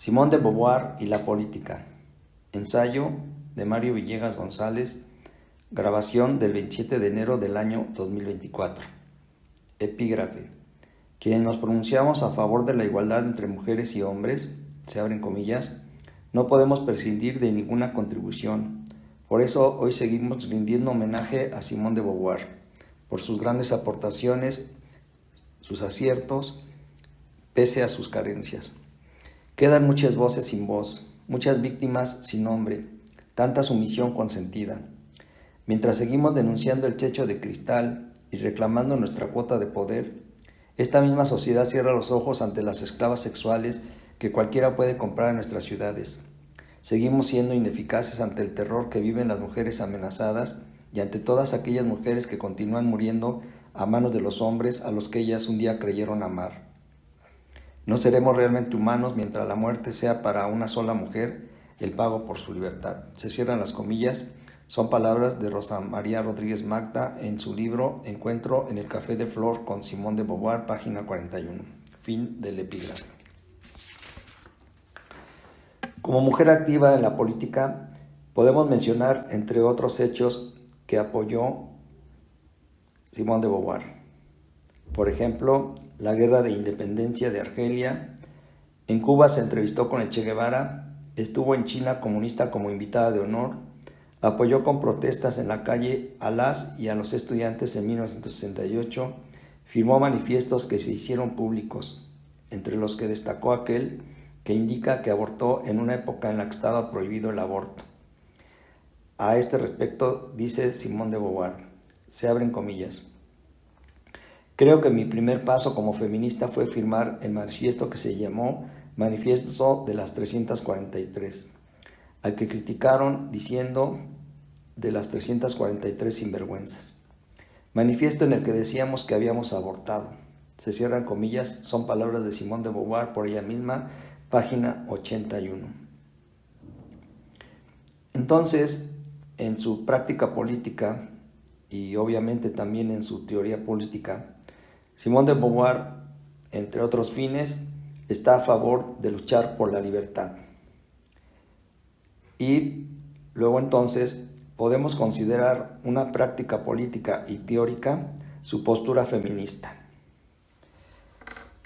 Simone de Beauvoir y la política. Ensayo de Mario Villegas González. Grabación del 27 de enero del año 2024. Epígrafe. Quienes nos pronunciamos a favor de la igualdad entre mujeres y hombres, se abren comillas, no podemos prescindir de ninguna contribución. Por eso hoy seguimos rindiendo homenaje a Simone de Beauvoir, por sus grandes aportaciones, sus aciertos, pese a sus carencias. Quedan muchas voces sin voz, muchas víctimas sin nombre, tanta sumisión consentida. Mientras seguimos denunciando el techo de cristal y reclamando nuestra cuota de poder, esta misma sociedad cierra los ojos ante las esclavas sexuales que cualquiera puede comprar en nuestras ciudades. Seguimos siendo ineficaces ante el terror que viven las mujeres amenazadas y ante todas aquellas mujeres que continúan muriendo a manos de los hombres a los que ellas un día creyeron amar. No seremos realmente humanos mientras la muerte sea para una sola mujer el pago por su libertad. Se cierran las comillas. Son palabras de Rosa María Rodríguez Magda en su libro Encuentro en el Café de Flor con Simone de Beauvoir, página 41. Fin del epígrafe. Como mujer activa en la política, podemos mencionar, entre otros hechos, que apoyó Simone de Beauvoir. Por ejemplo, la Guerra de Independencia de Argelia. En Cuba se entrevistó con el Che Guevara. Estuvo en China comunista como invitada de honor. Apoyó con protestas en la calle a las y a los estudiantes en 1968. Firmó manifiestos que se hicieron públicos, entre los que destacó aquel que indica que abortó en una época en la que estaba prohibido el aborto. A este respecto dice Simone de Beauvoir, se abren comillas, creo que mi primer paso como feminista fue firmar el manifiesto que se llamó Manifiesto de las 343, al que criticaron diciendo de las 343 sinvergüenzas. Manifiesto en el que decíamos que habíamos abortado. Se cierran comillas, son palabras de Simone de Beauvoir por ella misma, página 81. Entonces, en su práctica política y obviamente también en su teoría política, Simone de Beauvoir, entre otros fines, está a favor de luchar por la libertad. Y luego entonces podemos considerar una práctica política y teórica su postura feminista.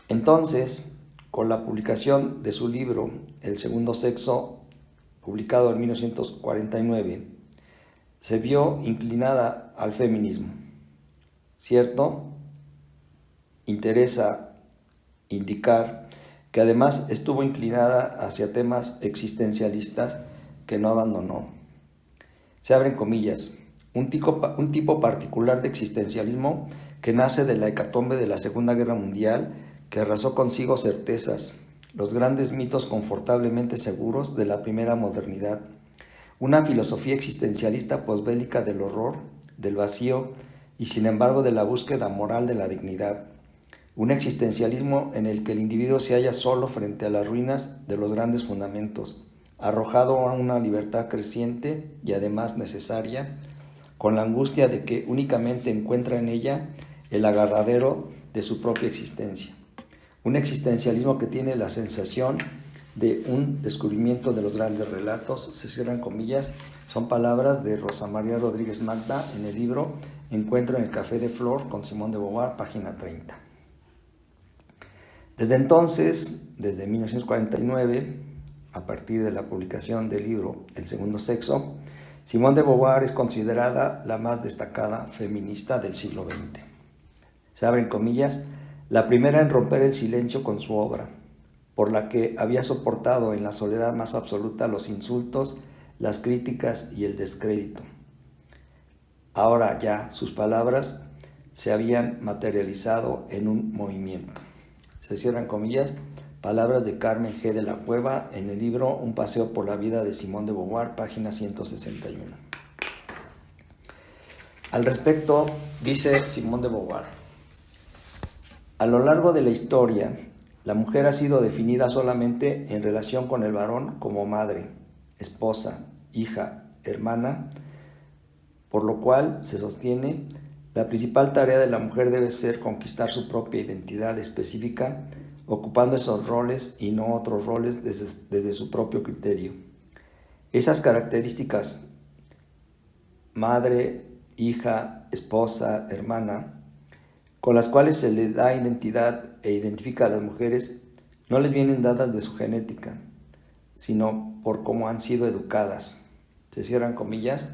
Entonces, con la publicación de su libro El segundo sexo, publicado en 1949, se vio inclinada al feminismo. ¿Cierto? Interesa indicar que además estuvo inclinada hacia temas existencialistas que no abandonó. Se abren comillas, un tipo particular de existencialismo que nace de la hecatombe de la Segunda Guerra Mundial, que arrasó consigo certezas, los grandes mitos confortablemente seguros de la primera modernidad, una filosofía existencialista posbélica del horror, del vacío y sin embargo de la búsqueda moral de la dignidad, un existencialismo en el que el individuo se halla solo frente a las ruinas de los grandes fundamentos, arrojado a una libertad creciente y además necesaria, con la angustia de que únicamente encuentra en ella el agarradero de su propia existencia. Un existencialismo que tiene la sensación de un descubrimiento de los grandes relatos, se cierran comillas, son palabras de Rosa María Rodríguez Magda en el libro Encuentro en el Café de Flor con Simone de Beauvoir, página 30. Desde entonces, desde 1949, a partir de la publicación del libro El segundo sexo, Simone de Beauvoir es considerada la más destacada feminista del siglo XX. Se abren comillas, la primera en romper el silencio con su obra, por la que había soportado en la soledad más absoluta los insultos, las críticas y el descrédito. Ahora ya sus palabras se habían materializado en un movimiento. Se cierran comillas, palabras de Carmen G. de la Cueva en el libro Un paseo por la vida de Simone de Beauvoir, página 161. Al respecto, dice Simone de Beauvoir, a lo largo de la historia, la mujer ha sido definida solamente en relación con el varón como madre, esposa, hija, hermana, por lo cual se sostiene la principal tarea de la mujer debe ser conquistar su propia identidad específica ocupando esos roles y no otros roles desde su propio criterio. Esas características, madre, hija, esposa, hermana, con las cuales se le da identidad e identifica a las mujeres, no les vienen dadas de su genética, sino por cómo han sido educadas. Se cierran comillas.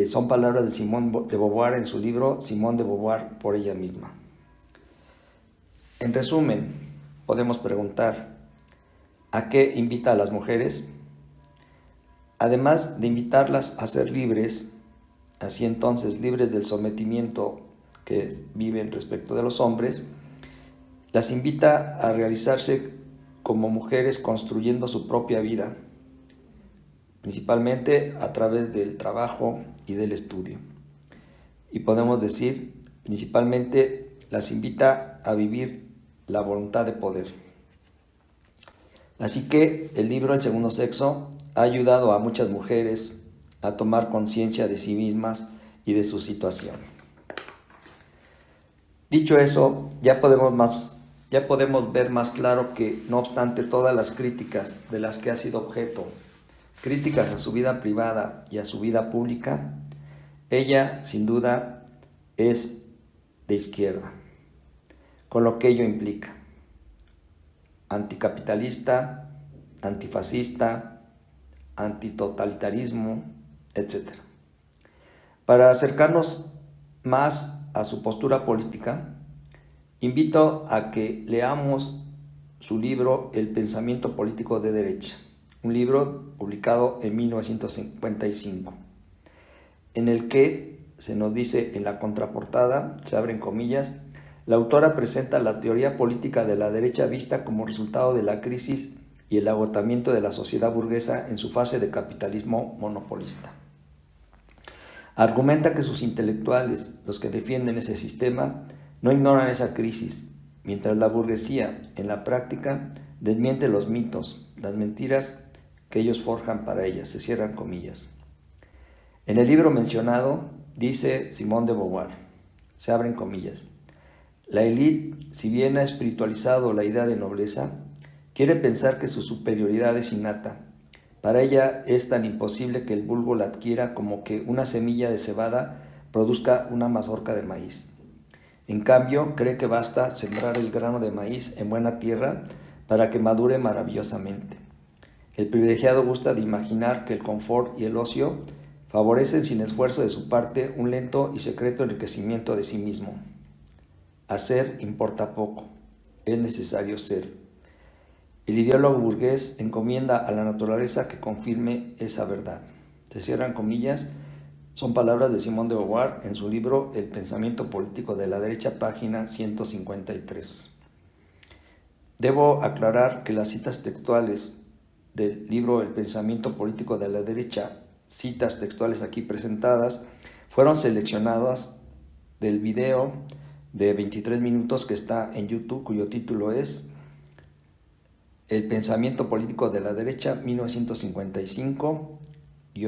Son palabras de Simone de Beauvoir en su libro Simone de Beauvoir por ella misma. En resumen, podemos preguntar, ¿a qué invita a las mujeres? Además de invitarlas a ser libres, así entonces libres del sometimiento que viven respecto de los hombres, las invita a realizarse como mujeres construyendo su propia vida, principalmente a través del trabajo y del estudio. Y podemos decir, principalmente las invita a vivir la voluntad de poder. Así que el libro El segundo sexo ha ayudado a muchas mujeres a tomar conciencia de sí mismas y de su situación. Dicho eso, ya podemos ver más claro que, no obstante todas las críticas de las que ha sido objeto, críticas a su vida privada y a su vida pública, ella, sin duda, es de izquierda, con lo que ello implica. Anticapitalista, antifascista, antitotalitarismo, etc. Para acercarnos más a su postura política, invito a que leamos su libro El pensamiento político de derecha, un libro publicado en 1955, en el que se nos dice en la contraportada, se abren comillas, la autora presenta la teoría política de la derecha vista como resultado de la crisis y el agotamiento de la sociedad burguesa en su fase de capitalismo monopolista. Argumenta que sus intelectuales, los que defienden ese sistema, no ignoran esa crisis, mientras la burguesía, en la práctica, desmiente los mitos, las mentiras que ellos forjan para ella, se cierran comillas. En el libro mencionado, dice Simone de Beauvoir, se abren comillas, la élite, si bien ha espiritualizado la idea de nobleza, quiere pensar que su superioridad es innata. Para ella es tan imposible que el vulgo la adquiera como que una semilla de cebada produzca una mazorca de maíz. En cambio, cree que basta sembrar el grano de maíz en buena tierra para que madure maravillosamente. El privilegiado gusta de imaginar que el confort y el ocio favorecen sin esfuerzo de su parte un lento y secreto enriquecimiento de sí mismo. Hacer importa poco, es necesario ser. El ideólogo burgués encomienda a la naturaleza que confirme esa verdad. Se cierran comillas, son palabras de Simone de Beauvoir en su libro El pensamiento político de la derecha, página 153. Debo aclarar que las citas textuales del libro El pensamiento político de la derecha, citas textuales aquí presentadas, fueron seleccionadas del video de 23 minutos que está en YouTube, cuyo título es El pensamiento político de la derecha, 1955,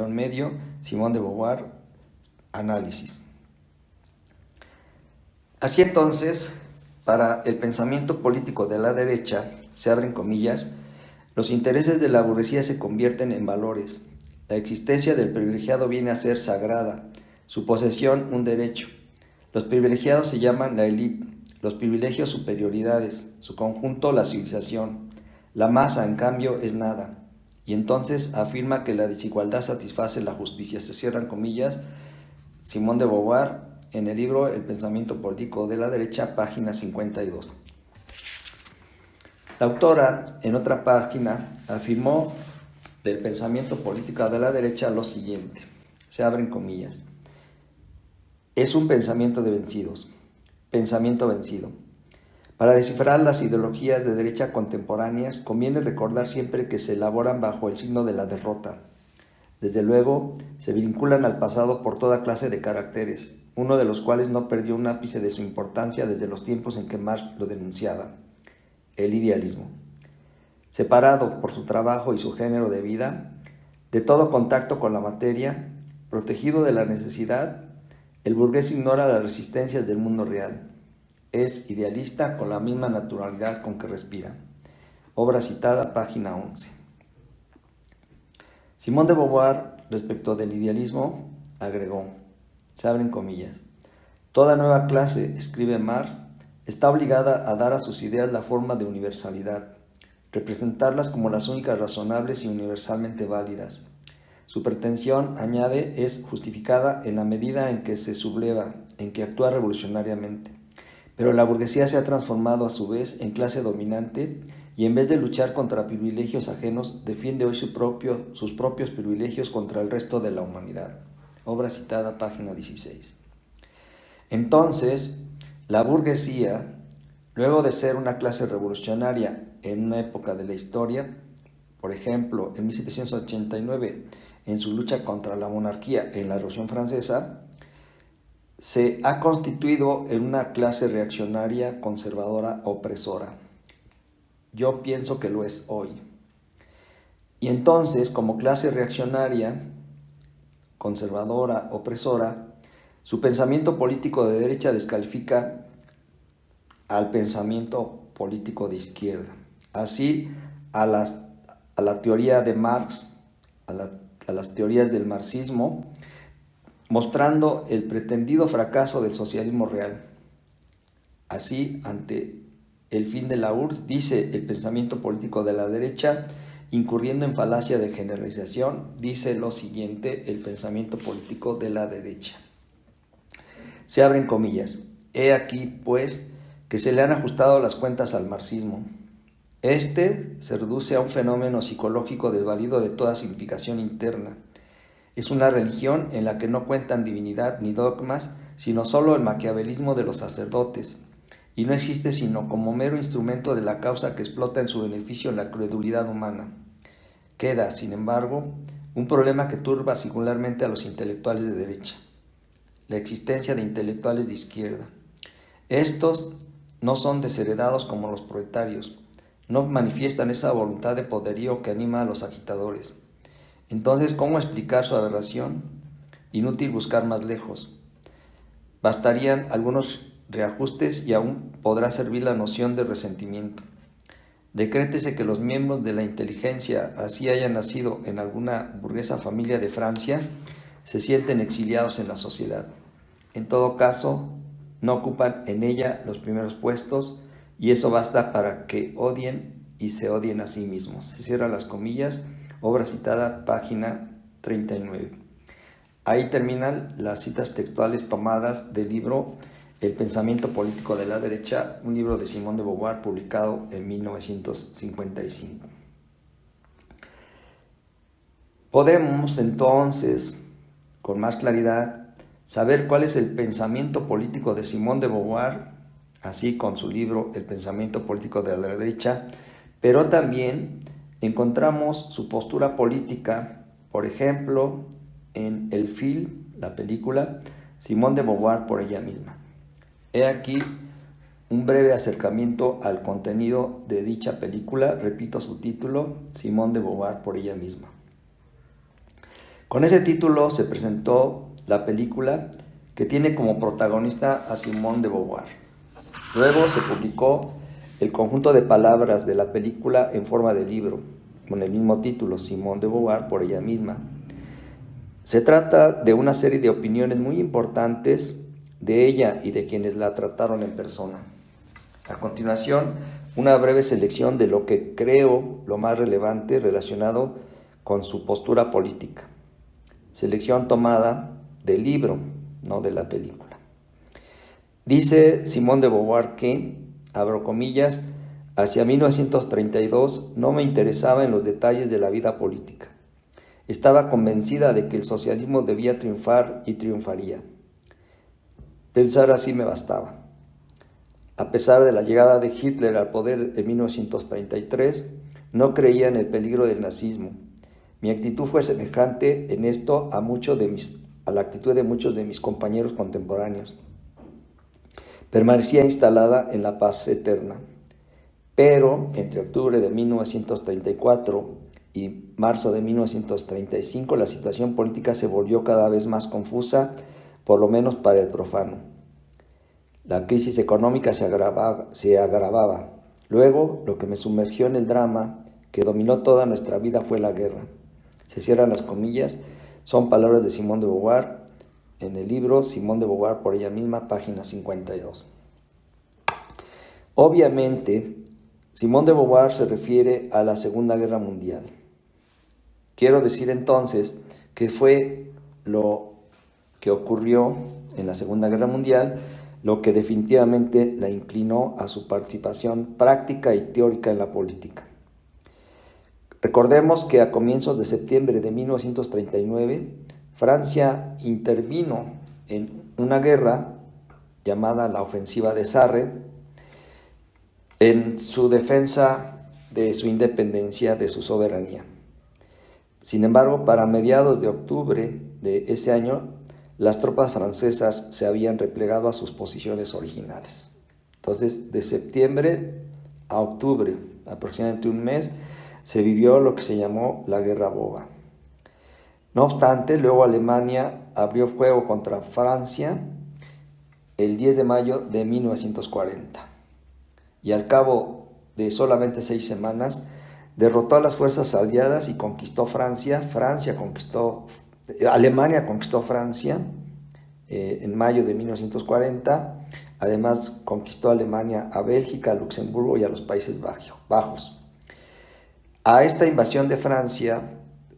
medio, Simone de Beauvoir, análisis. Así entonces, para el pensamiento político de la derecha, se abren comillas, los intereses de la burguesía se convierten en valores. La existencia del privilegiado viene a ser sagrada, su posesión un derecho. Los privilegiados se llaman la élite, los privilegios superioridades, su conjunto la civilización. La masa, en cambio, es nada. Y entonces afirma que la desigualdad satisface la justicia. Se cierran comillas. Simone de Beauvoir, en el libro El pensamiento político de la derecha, página 52. La autora, en otra página, afirmó del pensamiento político de la derecha lo siguiente. Se abren comillas. Es un pensamiento de vencidos. Pensamiento vencido. Para descifrar las ideologías de derecha contemporáneas, conviene recordar siempre que se elaboran bajo el signo de la derrota. Desde luego, se vinculan al pasado por toda clase de caracteres, uno de los cuales no perdió un ápice de su importancia desde los tiempos en que Marx lo denunciaba, el idealismo. Separado por su trabajo y su género de vida, de todo contacto con la materia, protegido de la necesidad, el burgués ignora las resistencias del mundo real. es idealista con la misma naturalidad con que respira. Obra citada, página 11. Simone de Beauvoir, respecto del idealismo, agregó, se abren comillas, toda nueva clase, escribe Marx, está obligada a dar a sus ideas la forma de universalidad, representarlas como las únicas razonables y universalmente válidas. Su pretensión, añade, es justificada en la medida en que se subleva, en que actúa revolucionariamente. Pero la burguesía se ha transformado a su vez en clase dominante y en vez de luchar contra privilegios ajenos, defiende hoy sus propios privilegios contra el resto de la humanidad. Obra citada, página 16. Entonces, la burguesía, luego de ser una clase revolucionaria en una época de la historia, por ejemplo, en 1789, en su lucha contra la monarquía en la Revolución Francesa, se ha constituido en una clase reaccionaria, conservadora, opresora. Yo pienso que lo es hoy. Y entonces, como clase reaccionaria, conservadora, opresora, su pensamiento político de derecha descalifica al pensamiento político de izquierda. Así, a la teoría de Marx, a las teorías del marxismo, mostrando el pretendido fracaso del socialismo real. Así, ante el fin de la URSS, dice el pensamiento político de la derecha, incurriendo en falacia de generalización, dice lo siguiente el pensamiento político de la derecha. Se abren comillas. He aquí, pues, que se le han ajustado las cuentas al marxismo. Este se reduce a un fenómeno psicológico desvalido de toda significación interna. Es una religión en la que no cuentan divinidad ni dogmas, sino solo el maquiavelismo de los sacerdotes, y no existe sino como mero instrumento de la causa que explota en su beneficio la credulidad humana. Queda, sin embargo, un problema que turba singularmente a los intelectuales de derecha: la existencia de intelectuales de izquierda. Estos no son desheredados como los proletarios, no manifiestan esa voluntad de poderío que anima a los agitadores. Entonces, ¿cómo explicar su aberración? Inútil buscar más lejos. Bastarían algunos reajustes y aún podrá servir la noción de resentimiento. Decrétese que los miembros de la inteligencia, así hayan nacido en alguna burguesa familia de Francia, se sienten exiliados en la sociedad. En todo caso, no ocupan en ella los primeros puestos y eso basta para que odien y se odien a sí mismos. Se cierran las comillas. Obra citada, página 39. Ahí terminan las citas textuales tomadas del libro El pensamiento político de la derecha, un libro de Simone de Beauvoir publicado en 1955. Podemos entonces, con más claridad, saber cuál es el pensamiento político de Simone de Beauvoir, así con su libro El pensamiento político de la derecha, pero también encontramos su postura política, por ejemplo, en el film, la película, Simone de Beauvoir por ella misma. He aquí un breve acercamiento al contenido de dicha película, repito su título, Simone de Beauvoir por ella misma. Con ese título se presentó la película que tiene como protagonista a Simone de Beauvoir. Luego se publicó el conjunto de palabras de la película en forma de libro, con el mismo título, Simone de Beauvoir por ella misma. Se trata de una serie de opiniones muy importantes de ella y de quienes la trataron en persona. A continuación, una breve selección de lo que creo lo más relevante relacionado con su postura política. Selección tomada del libro, no de la película. Dice Simone de Beauvoir que, abro comillas, hacia 1932 no me interesaba en los detalles de la vida política. Estaba convencida de que el socialismo debía triunfar y triunfaría. Pensar así me bastaba. A pesar de la llegada de Hitler al poder en 1933, no creía en el peligro del nazismo. Mi actitud fue semejante en esto a la actitud de muchos de mis compañeros contemporáneos. Permanecía instalada en la paz eterna. Pero entre octubre de 1934 y marzo de 1935 la situación política se volvió cada vez más confusa, por lo menos para el profano. La crisis económica se agravaba. Luego, lo que me sumergió en el drama que dominó toda nuestra vida fue la guerra. Se cierran las comillas, son palabras de Simone de Beauvoir en el libro Simone de Beauvoir por ella misma, página 52. Obviamente, Simone de Beauvoir se refiere a la Segunda Guerra Mundial. Quiero decir entonces que fue lo que ocurrió en la Segunda Guerra Mundial lo que definitivamente la inclinó a su participación práctica y teórica en la política. Recordemos que a comienzos de septiembre de 1939, Francia intervino en una guerra llamada la Ofensiva de Sarre en su defensa de su independencia, de su soberanía. Sin embargo, para mediados de octubre de ese año, las tropas francesas se habían replegado a sus posiciones originales. Entonces, de septiembre a octubre, aproximadamente un mes, se vivió lo que se llamó la Guerra Boba. No obstante, luego Alemania abrió fuego contra Francia el 10 de mayo de 1940 y al cabo de solamente 6 semanas derrotó a las fuerzas aliadas y conquistó Francia. Alemania conquistó Francia en mayo de 1940. Además, conquistó Alemania a Bélgica, a Luxemburgo y a los Países Bajos. A esta invasión de Francia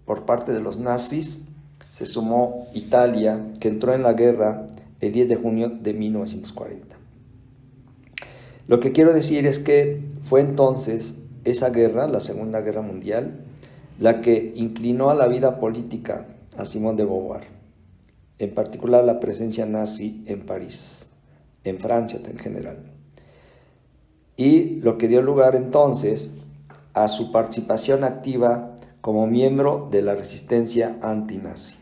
por parte de los nazis se sumó Italia, que entró en la guerra el 10 de junio de 1940. Lo que quiero decir es que fue entonces esa guerra, la Segunda Guerra Mundial, la que inclinó a la vida política a Simone de Beauvoir, en particular la presencia nazi en París, en Francia en general, y lo que dio lugar entonces a su participación activa como miembro de la resistencia antinazi.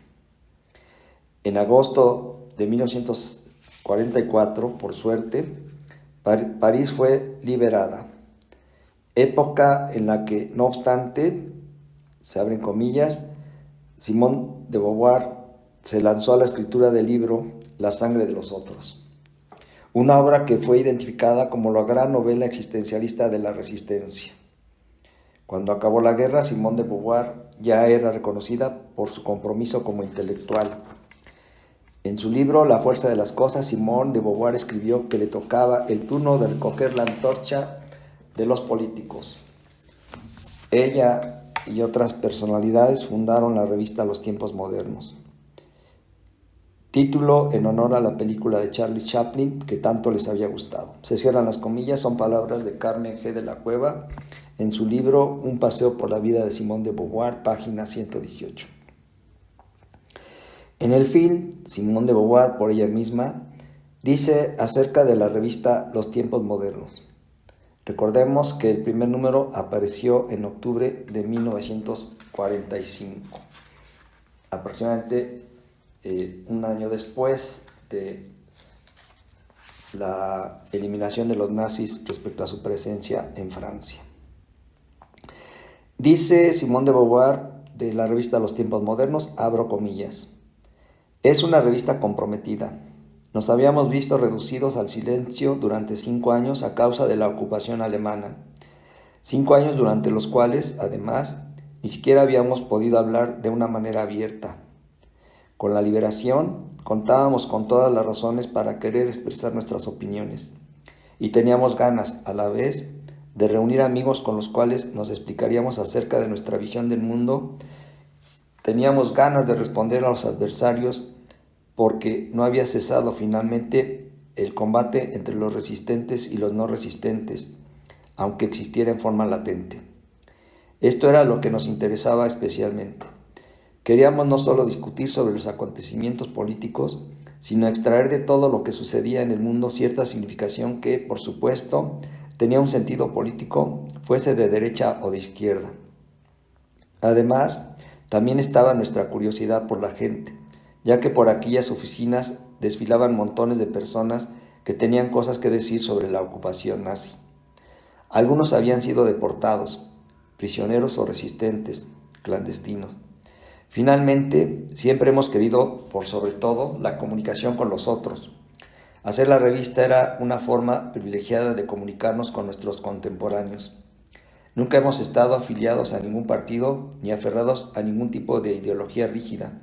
En agosto de 1944, por suerte, París fue liberada, época en la que, no obstante, se abren comillas, Simone de Beauvoir se lanzó a la escritura del libro La sangre de los otros, una obra que fue identificada como la gran novela existencialista de la resistencia. Cuando acabó la guerra, Simone de Beauvoir ya era reconocida por su compromiso como intelectual. En su libro La fuerza de las cosas, Simone de Beauvoir escribió que le tocaba el turno de recoger la antorcha de los políticos. Ella y otras personalidades fundaron la revista Los Tiempos Modernos. Título en honor a la película de Charlie Chaplin que tanto les había gustado. Se cierran las comillas, son palabras de Carmen G. de la Cueva en su libro Un paseo por la vida de Simone de Beauvoir, página 118. En el film, Simone de Beauvoir, por ella misma, dice acerca de la revista Los Tiempos Modernos. Recordemos que el primer número apareció en octubre de 1945, aproximadamente un año después de la eliminación de los nazis respecto a su presencia en Francia. Dice Simone de Beauvoir de la revista Los Tiempos Modernos, abro comillas, es una revista comprometida. Nos habíamos visto reducidos al silencio durante 5 años a causa de la ocupación alemana. 5 años durante los cuales, además, ni siquiera habíamos podido hablar de una manera abierta. Con la liberación, contábamos con todas las razones para querer expresar nuestras opiniones. Y teníamos ganas, a la vez, de reunir amigos con los cuales nos explicaríamos acerca de nuestra visión del mundo. Teníamos ganas de responder a los adversarios porque no había cesado finalmente el combate entre los resistentes y los no resistentes, aunque existiera en forma latente. Esto era lo que nos interesaba especialmente. Queríamos no solo discutir sobre los acontecimientos políticos, sino extraer de todo lo que sucedía en el mundo cierta significación que, por supuesto, tenía un sentido político, fuese de derecha o de izquierda. Además, también estaba nuestra curiosidad por la gente, ya que por aquellas oficinas desfilaban montones de personas que tenían cosas que decir sobre la ocupación nazi. Algunos habían sido deportados, prisioneros o resistentes, clandestinos. Finalmente, siempre hemos querido, por sobre todo, la comunicación con los otros. Hacer la revista era una forma privilegiada de comunicarnos con nuestros contemporáneos. Nunca hemos estado afiliados a ningún partido ni aferrados a ningún tipo de ideología rígida.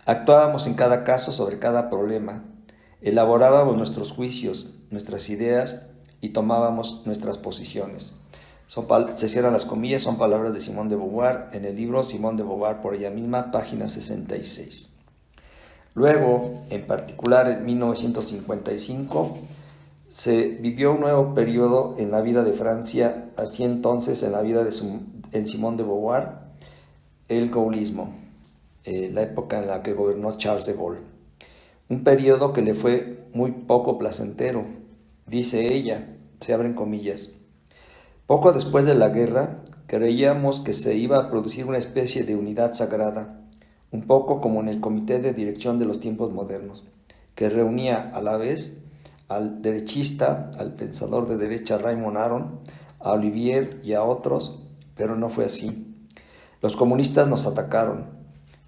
Actuábamos en cada caso sobre cada problema, elaborábamos nuestros juicios, nuestras ideas y tomábamos nuestras posiciones. Se cierran las comillas, son palabras de Simone de Beauvoir en el libro Simone de Beauvoir por ella misma, página 66. Luego, en particular en 1955, se vivió un nuevo periodo en la vida de Francia, así entonces en la vida de Simone de Beauvoir, el gaullismo, la época en la que gobernó Charles de Gaulle. Un periodo que le fue muy poco placentero, dice ella, se abren comillas. Poco después de la guerra, creíamos que se iba a producir una especie de unidad sagrada, un poco como en el comité de dirección de los tiempos modernos, que reunía a la vez al derechista, al pensador de derecha Raymond Aron, a Olivier y a otros, pero no fue así. Los comunistas nos atacaron.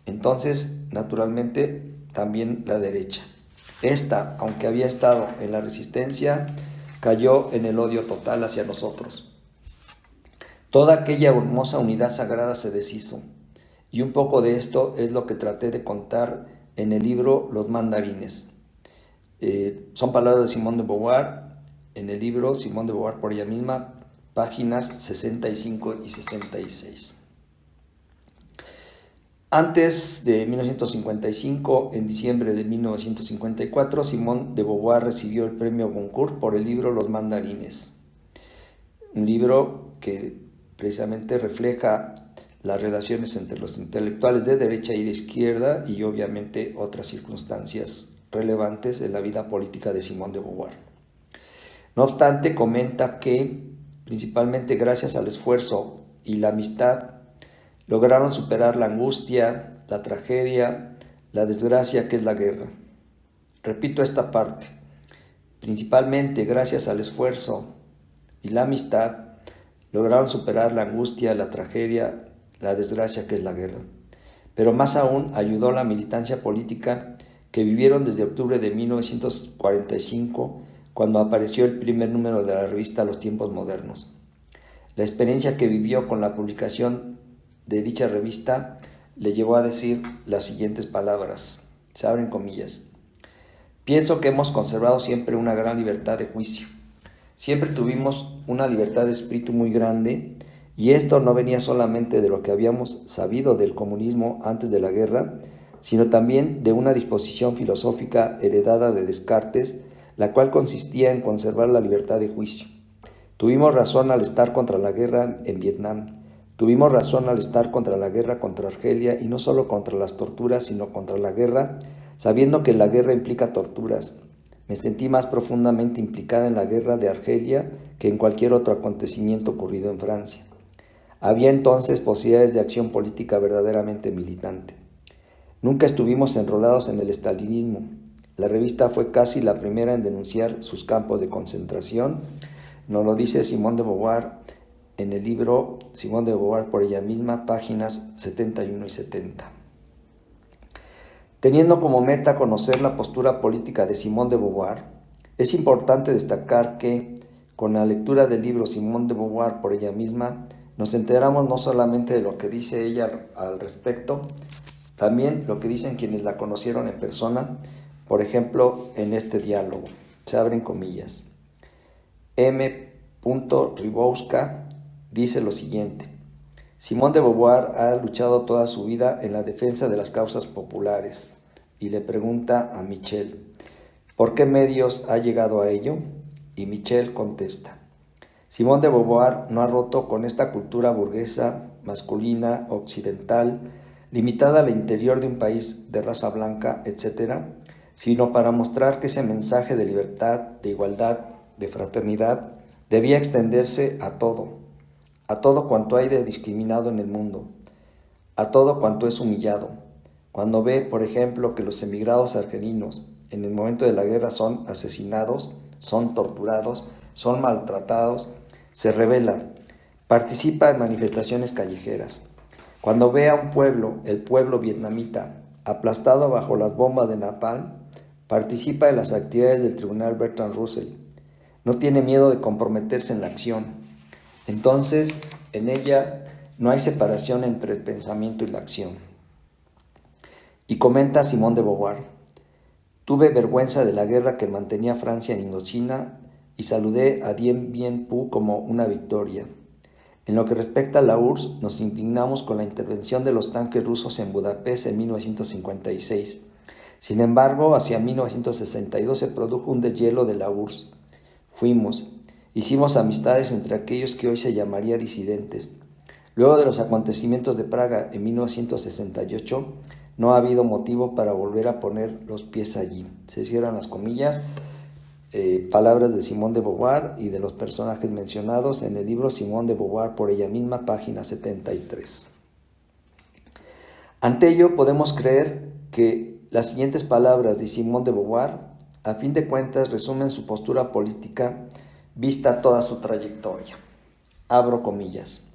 Entonces, naturalmente, también la derecha. Esta, aunque había estado en la resistencia, cayó en el odio total hacia nosotros. Toda aquella hermosa unidad sagrada se deshizo, y un poco de esto es lo que traté de contar en el libro Los mandarines. Son palabras de Simone de Beauvoir en el libro Simone de Beauvoir por ella misma, páginas 65 y 66. Antes de 1955, en diciembre de 1954, Simone de Beauvoir recibió el premio Goncourt por el libro Los mandarines, un libro que precisamente refleja las relaciones entre los intelectuales de derecha y de izquierda y obviamente otras circunstancias relevantes en la vida política de Simone de Beauvoir. No obstante, comenta que, principalmente gracias al esfuerzo y la amistad, lograron superar la angustia, la tragedia, la desgracia que es la guerra. Repito esta parte. Principalmente gracias al esfuerzo y la amistad, lograron superar la angustia, la tragedia, la desgracia que es la guerra. Pero más aún ayudó la militancia política que vivieron desde octubre de 1945, cuando apareció el primer número de la revista Los Tiempos Modernos. La experiencia que vivió con la publicación de dicha revista le llevó a decir las siguientes palabras, se abren comillas. Pienso que hemos conservado siempre una gran libertad de juicio. Siempre tuvimos una libertad de espíritu muy grande, y esto no venía solamente de lo que habíamos sabido del comunismo antes de la guerra, sino también de una disposición filosófica heredada de Descartes, la cual consistía en conservar la libertad de juicio. Tuvimos razón al estar contra la guerra en Vietnam. Tuvimos razón al estar contra la guerra contra Argelia, y no solo contra las torturas, sino contra la guerra, sabiendo que la guerra implica torturas. Me sentí más profundamente implicada en la guerra de Argelia que en cualquier otro acontecimiento ocurrido en Francia. Había entonces posibilidades de acción política verdaderamente militante. Nunca estuvimos enrolados en el estalinismo. La revista fue casi la primera en denunciar sus campos de concentración. Nos lo dice Simone de Beauvoir en el libro Simone de Beauvoir por ella misma, páginas 71 y 70. Teniendo como meta conocer la postura política de Simone de Beauvoir, es importante destacar que, con la lectura del libro Simone de Beauvoir por ella misma, nos enteramos no solamente de lo que dice ella al respecto, también lo que dicen quienes la conocieron en persona, por ejemplo, en este diálogo. Se abren comillas. M. Ribowska dice lo siguiente. Simone de Beauvoir ha luchado toda su vida en la defensa de las causas populares, y le pregunta a Michel, ¿por qué medios ha llegado a ello? Y Michel contesta, Simone de Beauvoir no ha roto con esta cultura burguesa, masculina, occidental, limitada al interior de un país de raza blanca, etc., sino para mostrar que ese mensaje de libertad, de igualdad, de fraternidad, debía extenderse a todo cuanto hay de discriminado en el mundo, a todo cuanto es humillado. Cuando ve, por ejemplo, que los emigrados argelinos en el momento de la guerra son asesinados, son torturados, son maltratados, se rebela, participa en manifestaciones callejeras. Cuando ve a un pueblo, el pueblo vietnamita, aplastado bajo las bombas de napalm, Participa en las actividades del Tribunal Bertrand Russell. No tiene miedo de comprometerse en la acción. Entonces, en ella no hay separación entre el pensamiento y la acción. Y comenta Simone de Beauvoir: tuve vergüenza de la guerra que mantenía Francia en Indochina y saludé a Dien Bien Phu como una victoria. En lo que respecta a la URSS, nos indignamos con la intervención de los tanques rusos en Budapest en 1956. Sin embargo, hacia 1962 se produjo un deshielo de la URSS. Hicimos amistades entre aquellos que hoy se llamaría disidentes. Luego de los acontecimientos de Praga en 1968, no ha habido motivo para volver a poner los pies allí. Se cierran las comillas. Palabras de Simone de Beauvoir y de los personajes mencionados en el libro Simone de Beauvoir por ella misma, página 73. Ante ello podemos creer que las siguientes palabras de Simone de Beauvoir, a fin de cuentas, resumen su postura política vista toda su trayectoria. Abro comillas.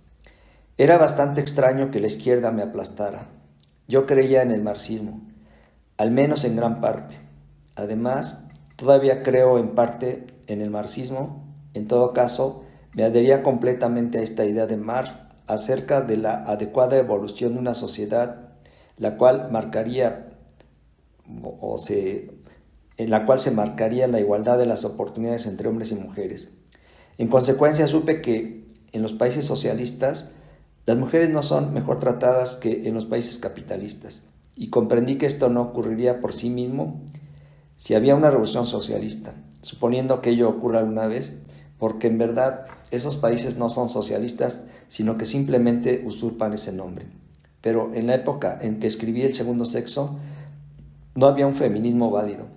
Era bastante extraño que la izquierda me aplastara. Yo creía en el marxismo, al menos en gran parte. Además, todavía creo en parte en el marxismo. En todo caso, me adhería completamente a esta idea de Marx acerca de la adecuada evolución de una sociedad, la cual en la cual se marcaría la igualdad de las oportunidades entre hombres y mujeres. En consecuencia, supe que en los países socialistas las mujeres no son mejor tratadas que en los países capitalistas, y comprendí que esto no ocurriría por sí mismo si había una revolución socialista, suponiendo que ello ocurra alguna vez, porque en verdad esos países no son socialistas, sino que simplemente usurpan ese nombre. Pero en la época en que escribí El segundo sexo, no había un feminismo válido.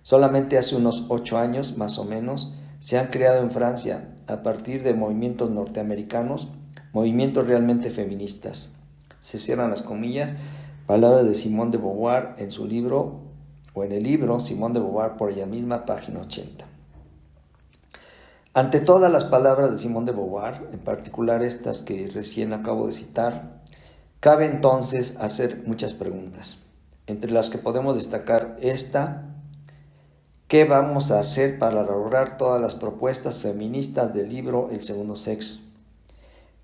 Solamente hace unos 8 años, más o menos, se han creado en Francia, a partir de movimientos norteamericanos, movimientos realmente feministas. Se cierran las comillas. Palabras de Simone de Beauvoir en su libro, o en el libro Simone de Beauvoir por ella misma, página 80. Ante todas las palabras de Simone de Beauvoir, en particular estas que recién acabo de citar, cabe entonces hacer muchas preguntas, entre las que podemos destacar esta: ¿qué vamos a hacer para lograr todas las propuestas feministas del libro El segundo sexo?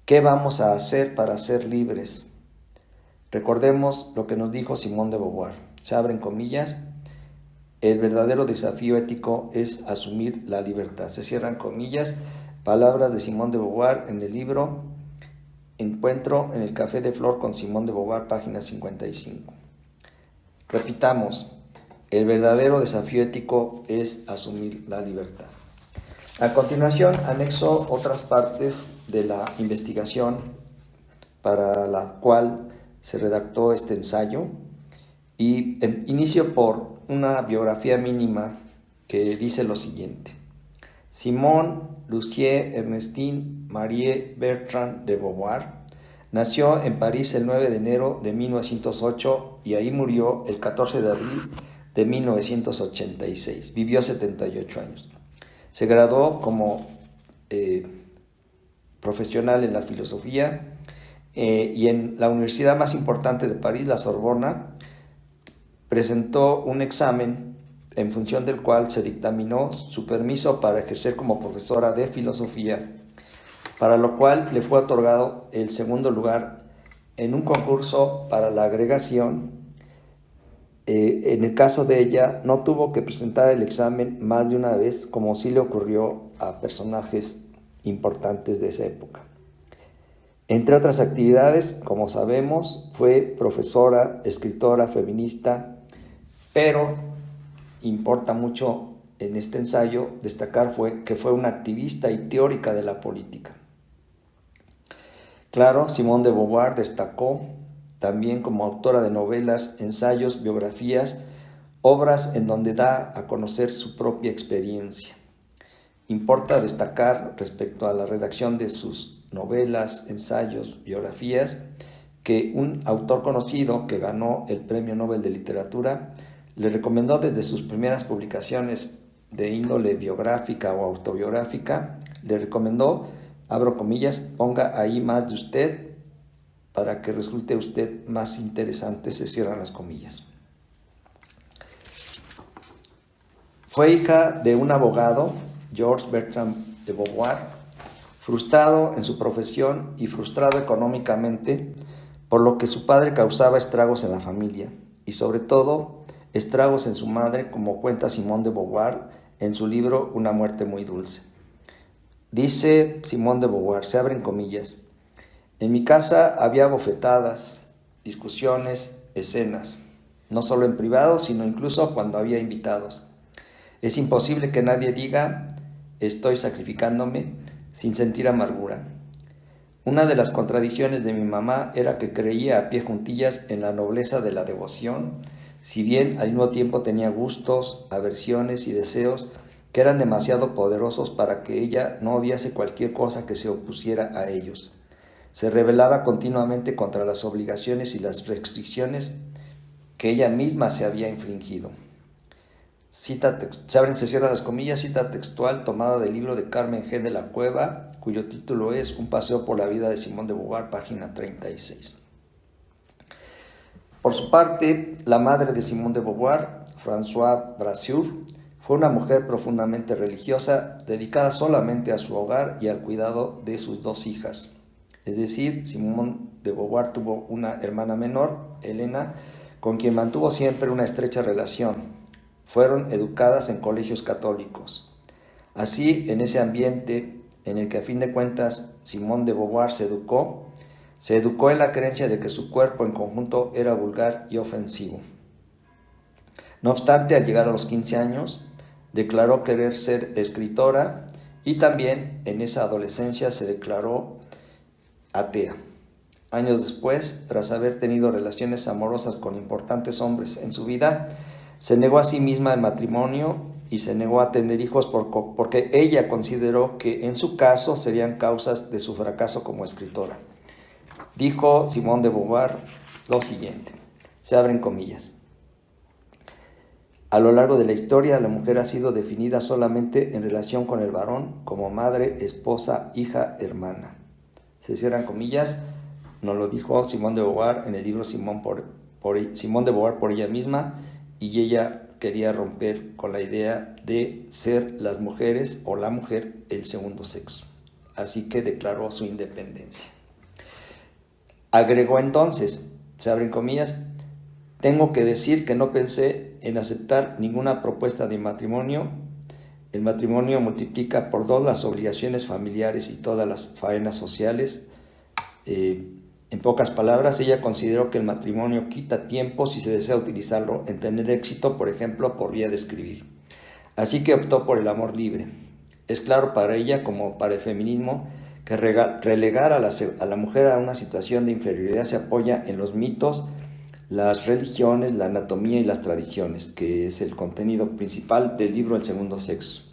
¿Qué vamos a hacer para ser libres? Recordemos lo que nos dijo Simone de Beauvoir. Se abren comillas. El verdadero desafío ético es asumir la libertad. Se cierran comillas. Palabras de Simone de Beauvoir en el libro Encuentro en el Café de Flor con Simone de Beauvoir, página 55. Repitamos, el verdadero desafío ético es asumir la libertad. A continuación, anexo otras partes de la investigación para la cual se redactó este ensayo, y inicio por una biografía mínima que dice lo siguiente: Simone Lucie Ernestine Marie Bertrand de Beauvoir nació en París el 9 de enero de 1908 y ahí murió el 14 de abril de 1986. Vivió 78 años. Se graduó como profesional en la filosofía y en la universidad más importante de París, la Sorbona, presentó un examen en función del cual se dictaminó su permiso para ejercer como profesora de filosofía, para lo cual le fue otorgado el segundo lugar en un concurso para la agregación. En el caso de ella, no tuvo que presentar el examen más de una vez, como sí le ocurrió a personajes importantes de esa época. Entre otras actividades, como sabemos, fue profesora, escritora, feminista, pero importa mucho en este ensayo destacar que fue una activista y teórica de la política. Claro, Simone de Beauvoir destacó también como autora de novelas, ensayos, biografías, obras en donde da a conocer su propia experiencia. Importa destacar respecto a la redacción de sus novelas, ensayos, biografías, que un autor conocido que ganó el Premio Nobel de Literatura le recomendó desde sus primeras publicaciones de índole biográfica o autobiográfica, le recomendó, abro comillas, ponga ahí más de usted para que resulte usted más interesante, se cierran las comillas. Fue hija de un abogado, Georges Bertrand de Beauvoir, frustrado en su profesión y frustrado económicamente, por lo que su padre causaba estragos en la familia y sobre todo estragos en su madre, como cuenta Simone de Beauvoir en su libro Una muerte muy dulce. Dice Simone de Beauvoir, se abren comillas: en mi casa había bofetadas, discusiones, escenas, no solo en privado, sino incluso cuando había invitados. Es imposible que nadie diga, estoy sacrificándome, sin sentir amargura. Una de las contradicciones de mi mamá era que creía a pie juntillas en la nobleza de la devoción, si bien al mismo tiempo tenía gustos, aversiones y deseos que eran demasiado poderosos para que ella no odiase cualquier cosa que se opusiera a ellos. Se rebelaba continuamente contra las obligaciones y las restricciones que ella misma se había infligido. Se cierran las comillas, cita textual tomada del libro de Carmen G. de la Cueva, cuyo título es Un paseo por la vida de Simone de Beauvoir, página 36. Por su parte, la madre de Simone de Beauvoir, Françoise Brasseur, fue una mujer profundamente religiosa, dedicada solamente a su hogar y al cuidado de sus dos hijas. Es decir, Simone de Beauvoir tuvo una hermana menor, Helena, con quien mantuvo siempre una estrecha relación. Fueron educadas en colegios católicos. Así, en ese ambiente en el que a fin de cuentas Simone de Beauvoir se educó en la creencia de que su cuerpo en conjunto era vulgar y ofensivo. No obstante, al llegar a los 15 años, declaró querer ser escritora y también en esa adolescencia se declaró atea. Años después, tras haber tenido relaciones amorosas con importantes hombres en su vida, se negó a sí misma el matrimonio y se negó a tener hijos porque ella consideró que en su caso serían causas de su fracaso como escritora. Dijo Simone de Beauvoir lo siguiente, se abren comillas: a lo largo de la historia, la mujer ha sido definida solamente en relación con el varón como madre, esposa, hija, hermana. Se cierran comillas, nos lo dijo Simone de Beauvoir en el libro Simone de Beauvoir por ella misma, y ella quería romper con la idea de ser las mujeres o la mujer el segundo sexo. Así que declaró su independencia. Agregó entonces, se abren comillas, tengo que decir que no pensé en aceptar ninguna propuesta de matrimonio. El matrimonio multiplica por 2 las obligaciones familiares y todas las faenas sociales. En pocas palabras, ella consideró que el matrimonio quita tiempo si se desea utilizarlo en tener éxito, por ejemplo, por vía de escribir. Así que optó por el amor libre. Es claro para ella, como para el feminismo, que relegar a la mujer a una situación de inferioridad se apoya en los mitos, las religiones, la anatomía y las tradiciones, que es el contenido principal del libro El segundo sexo.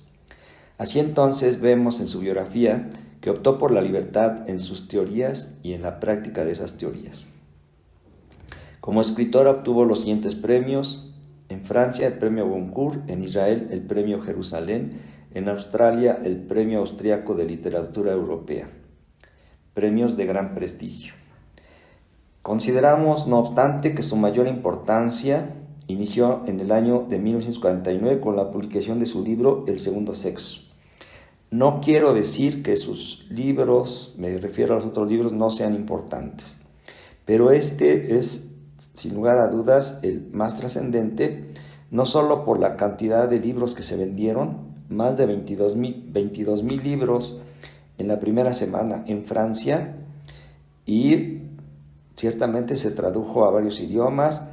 Así entonces vemos en su biografía que optó por la libertad en sus teorías y en la práctica de esas teorías. Como escritora obtuvo los siguientes premios: en Francia el premio Goncourt, en Israel el premio Jerusalén, en Australia el premio austriaco de literatura europea. Premios de gran prestigio. Consideramos, no obstante, que su mayor importancia inició en el año de 1949 con la publicación de su libro El segundo sexo. No quiero decir que sus libros, me refiero a los otros libros, no sean importantes, pero este es, sin lugar a dudas, el más trascendente, no solo por la cantidad de libros que se vendieron, más de 22,000 libros en la primera semana en Francia, y ciertamente se tradujo a varios idiomas.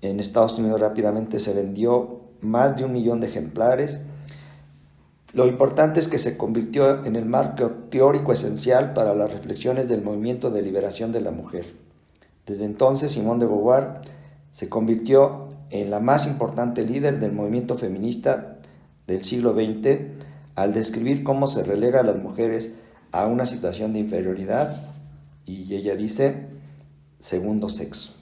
En Estados Unidos rápidamente se vendió más de 1 millón de ejemplares. Lo importante es que se convirtió en el marco teórico esencial para las reflexiones del movimiento de liberación de la mujer. Desde entonces, Simone de Beauvoir se convirtió en la más importante líder del movimiento feminista del siglo XX al describir cómo se relega a las mujeres a una situación de inferioridad, y ella dice, segundo sexo.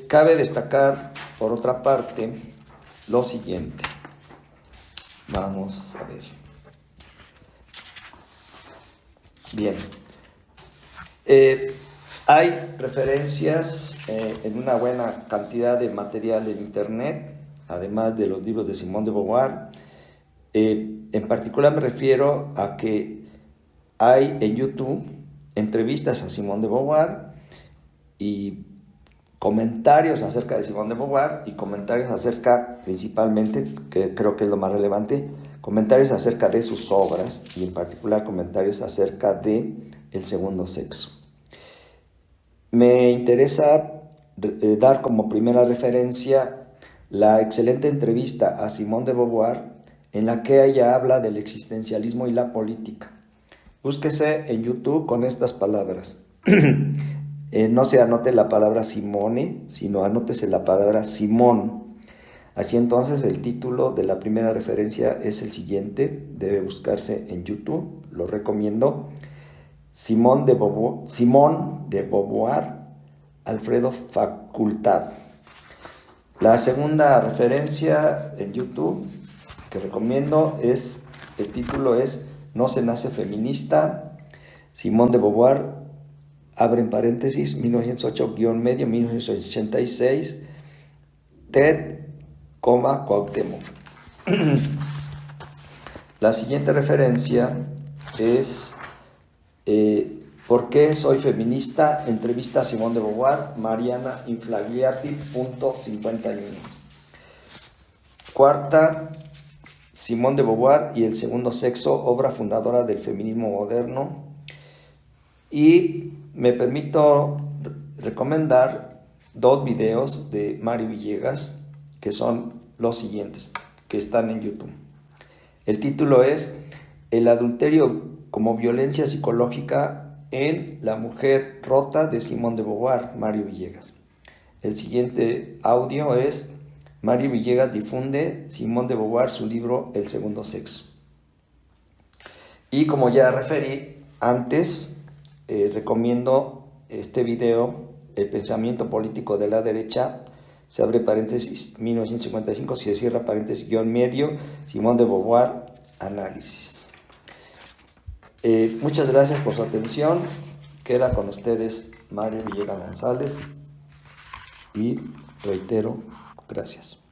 Cabe destacar, por otra parte, lo siguiente. Vamos a ver. Bien. Hay referencias en una buena cantidad de material en internet, además de los libros de Simone de Beauvoir. En particular me refiero a que hay en YouTube entrevistas a Simone de Beauvoir y comentarios acerca de Simone de Beauvoir y comentarios acerca, principalmente, que creo que es lo más relevante, comentarios acerca de sus obras y en particular comentarios acerca de El segundo sexo. Me interesa dar como primera referencia la excelente entrevista a Simone de Beauvoir en la que ella habla del existencialismo y la política. Búsquese en YouTube con estas palabras. No se anote la palabra Simone, sino anótese la palabra Simón. Así entonces el título de la primera referencia es el siguiente, debe buscarse en YouTube, lo recomiendo. Simone de Beauvoir, Alfredo Facultad. La segunda referencia en YouTube que recomiendo el título es No se nace feminista, Simone de Beauvoir, abre en paréntesis, 1908-medio, 1986, TED, Cuauhtémoc. La siguiente referencia es ¿Por qué soy feminista? Entrevista a Simone de Beauvoir, Mariana Inflagliati, punto 51. Cuarta, Simone de Beauvoir y el segundo sexo, obra fundadora del feminismo moderno. Y me permito recomendar dos videos de Mario Villegas, que son los siguientes, que están en YouTube. El título es El adulterio como violencia psicológica en La mujer rota de Simone de Beauvoir, Mario Villegas. El siguiente audio es Mario Villegas difunde Simone de Beauvoir su libro El segundo sexo. Y como ya referí antes, recomiendo este video, El pensamiento político de la derecha, se abre paréntesis 1955, se cierra paréntesis _medio, Simone de Beauvoir, análisis. Muchas gracias por su atención. Queda con ustedes Mario Villegas González y reitero, gracias.